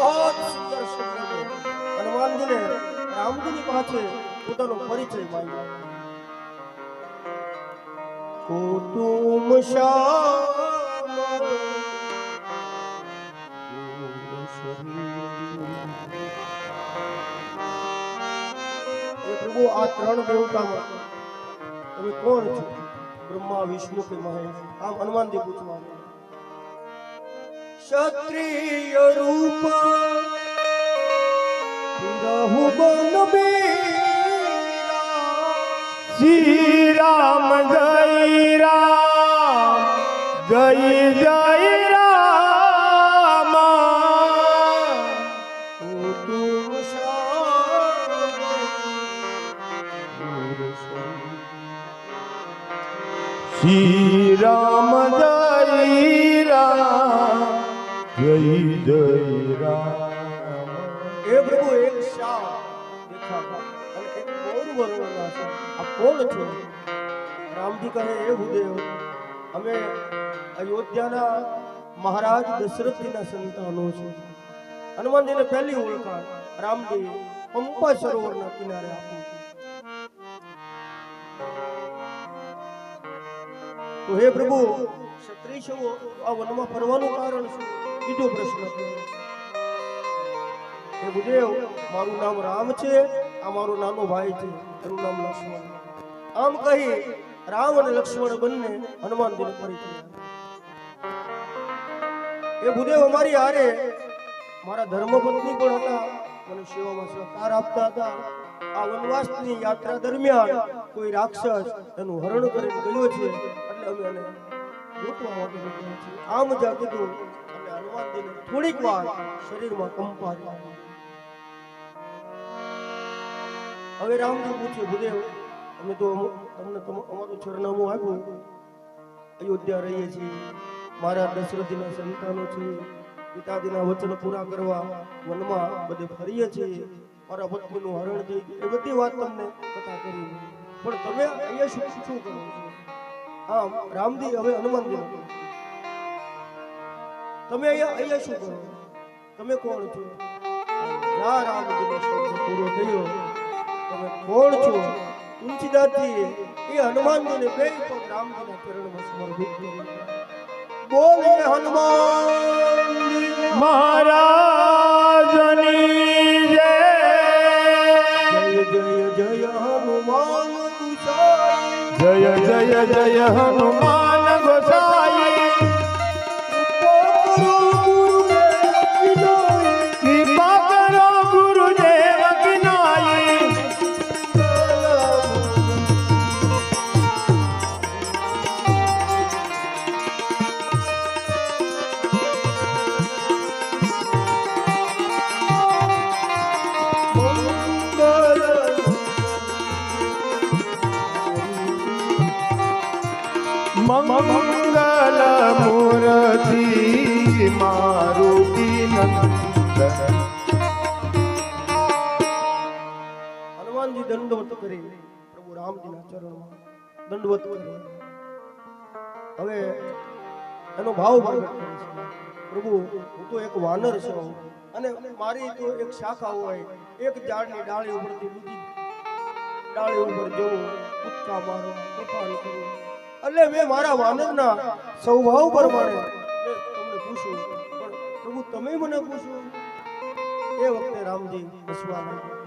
बहुत सुंदर शब्द हनुमानजी ने रामजी पाछे પોતાનો પરિચય માંગ્યો કુટુંબ શ્યામ પ્રભુ આ ત્રણ દેવતામાં તમે કોણ છો? બ્રહ્મા વિષ્ણુ કે મહેશ? આમ હનુમાનજી પૂછવા ક્ષત્રિય રૂપ રહુ બન શ્રી રામ જય રામ જય જય રામ કુટુંબ શ્રી રામ જય રામ જય જય રામ. એ પ્રભુ એક શા દેખા અને એક ગૌર વર્ણના છે. આ કોણ છો? રામજી કહે એ ભૂદેવ અમે અયોધ્યાના મહારાજ દશરથજીના સંતાનો છે. હનુમાનજીને પહેલી ઓળખાણ રામજી પંપા સરોવરના કિનારે આપી. તો હે પ્રભુ ક્ષત્રિયો આ વનમાં ફરવાનું કારણ શું? બીજો પ્રશ્ન હે ભૂદેવ મારું નામ રામ છે, આ મારો નાનો ભાઈ છે, એનું નામ લક્ષ્મણ. આમ કહી રામ અને લક્ષ્મણ બંને હનુમાનજીને પરિચય આપ્યો. એ ભૂદેવ અમારી હારે મારા ધર્મપત્ની પણ હતા, મને સેવામાં સહકાર આપતા હતા. આ વનવાસની યાત્રા દરમિયાન કોઈ રાક્ષસ એનું હરણ કરીને ગયો છે એટલે અમે એને લૂંટવા માટે નીકળ્યા છીએ. આમ જ્યાં કીધું અને હનુમાનજીને થોડીક વાર શરીરમાં કંપા થયા. હવે રામજી પૂછ્યું ભૂદેવ અમે તો તમને અમારું સરનામું આપ્યું, અયોધ્યા રહીએ છીએ, મારા દશરથજીના સંતાનો છે, પિતાજીના વચન પૂરા કરવા વનમાં બધે ફરીએ છીએ, મારા પત્નીનું હરણ થઈ ગયું, એ બધી વાત તમને કથા કરી. પણ તમે અહીંયા શું કરો છો? હા રામજી હવે હનુમાનજી તમે અહીંયા શું કરો? તમે કોણ છો? જ્યાં રામજીનો શબ્દ પૂરો થયો તમે કોણ છો? તુલસીદાસજી એ હનુમાનજીને બે પગ રામજીના ચરણમાં સમર્પિત કરી. બોલે હનુમાન મહારાજની જય. જય જય જય હનુમાન ગુસાઈ, જય જય જય હનુમાન ગોસાઈ. કૃપા કરો ગુરુદેવ કિનાઈ. મંગલ મૂર્તિ મારુતિ નંદન. હનુમાનજી દંડવત કરી પ્રભુ રામજીના ચરણમાં દંડવત કરી. હવે એનો ભાવ પ્રગટ કરે છે. પ્રભુ હું તો એક વાનર છું અને મારી તો એક શાખા હોય, એક ઝાડની ડાળી ઉપરથી બીજી ડાળી ઉપર જવું, કૂદકા મારો, તોફાન કરું, એટલે મેં મારા વાનરના સ્વભાવ પ્રમાણે તમને પૂછું. પણ પ્રભુ તમે મને પૂછો. એ વખતે રામજી હસવા લાગ્યા.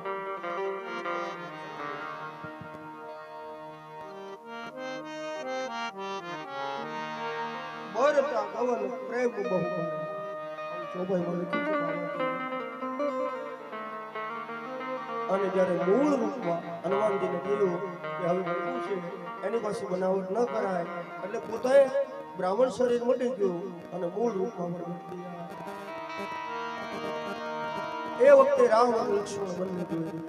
બરતા કવન પ્રેમ બહુ કરે. ચોભાઈમાં લખ્યું છે બાબા. અને જ્યારે મૂળ રૂપમાં હનુમાનજીને કહ્યું કે હવે શું છે એની પાસે બનાવટ ન કરાય, એટલે પોતે બ્રાહ્મણ શરીર મટી ગયું અને મૂળ રૂપમાં પ્રગટ થયા. એ વખતે રામ અને લક્ષ્મણ બંને જોયું.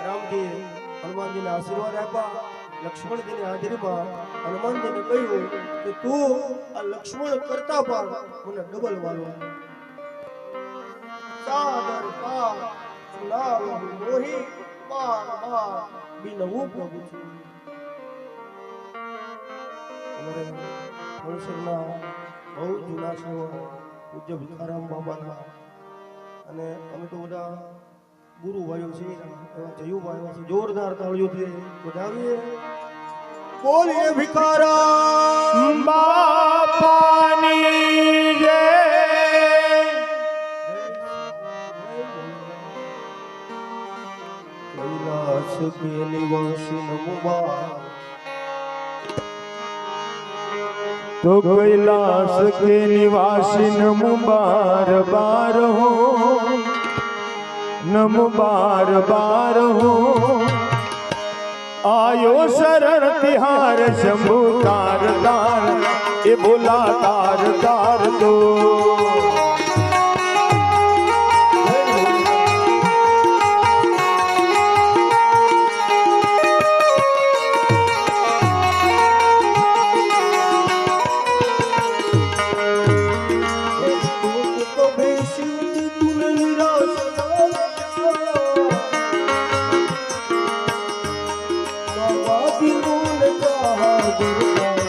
રામજી હનુમાનજીને આશીર્વાદ આપ્યા. લક્ષ્મણજીની હાજરીમાં હનુમાનજીને કહ્યું કે તું આ લક્ષ્મણ કરતા પણ મને ડબલ વાલો. સાદર પાર સુલાવ મોહી પાર પાર બિનવું પ્રભુ છું. અમારે હંસરના બહુ જૂના સેવા પૂજ્ય ભીખારામ બાબાના અને અમે તો બધા ગુરુ ભાઈઓ છીએ એવા જયુભાઈ છે જોરદાર તાળીઓથી વધાવીએ બોલીએ ભીખારામ બાપાની જય કૈલાસ કે નિવાસી નમુબાર तो कैलाश के निवासी नमो बार बार हो नमो बार बार हो आयो शरण तिहार शंभु तार तार ए बोला तार तार दो बाबा की नूर जहाँ गुरु